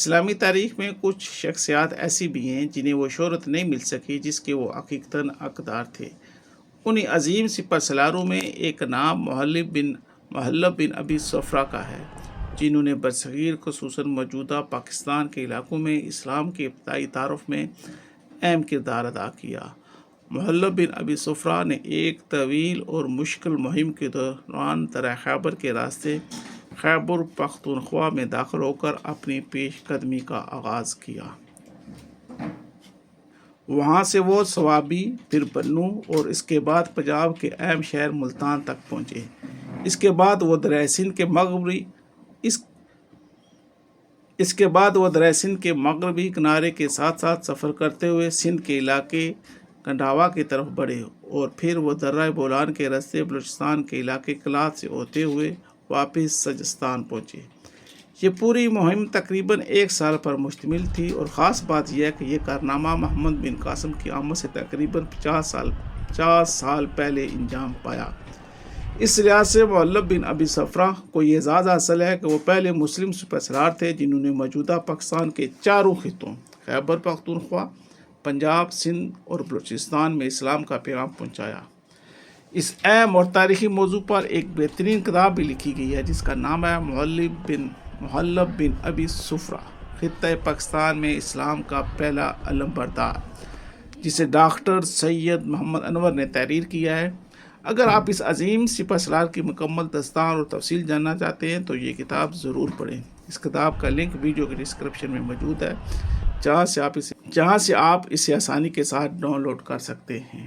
اسلامی تاریخ میں کچھ شخصیات ایسی بھی ہیں جنہیں وہ شہرت نہیں مل سکی جس کے وہ حقیقتاً حقدار تھے۔ انہی عظیم سپہ سالاروں میں ایک نام محلب بن ابی صفرا کا ہے، جنہوں نے برصغیر خصوصاً موجودہ پاکستان کے علاقوں میں اسلام کے ابتدائی تعارف میں اہم کردار ادا کیا۔ محلب بن ابی صفرا نے ایک طویل اور مشکل مہم کے دوران درہ خیبر کے راستے خیبر پختونخوا میں داخل ہو کر اپنی پیش قدمی کا آغاز کیا۔ وہاں سے وہ سوابی، پھر بنوں اور اس کے بعد پنجاب کے اہم شہر ملتان تک پہنچے۔ اس کے بعد وہ دریائے سندھ کے مغربی کنارے کے ساتھ ساتھ سفر کرتے ہوئے سندھ کے علاقے کنڈھاوا کی طرف بڑھے اور پھر وہ درہ بولان کے راستے بلوچستان کے علاقے کلات سے ہوتے ہوئے واپس سجستان پہنچے۔ یہ پوری مہم تقریباً 1 سال پر مشتمل تھی اور خاص بات یہ ہے کہ یہ کارنامہ محمد بن قاسم کی آمد سے تقریباً 50 سال پہلے انجام پایا۔ اس لحاظ سے محلب بن ابی صفرا کو یہ اعزاز حاصل ہے کہ وہ پہلے مسلم سپہ سالار تھے جنہوں نے موجودہ پاکستان کے 4 خطوں خیبر پختونخوا، پنجاب، سندھ اور بلوچستان میں اسلام کا پیغام پہنچایا۔ اس اہم اور تاریخی موضوع پر ایک بہترین کتاب بھی لکھی گئی ہے جس کا نام ہے محلب بن ابی صفرا، خطۂ پاکستان میں اسلام کا پہلا علم بردار، جسے ڈاکٹر سید محمد انور نے تحریر کیا ہے۔ اگر آپ اس عظیم سپہ سالار کی مکمل داستان اور تفصیل جاننا چاہتے ہیں تو یہ کتاب ضرور پڑھیں۔ اس کتاب کا لنک ویڈیو کے ڈسکرپشن میں موجود ہے، جہاں سے آپ اسے آسانی کے ساتھ ڈاؤن لوڈ کر سکتے ہیں۔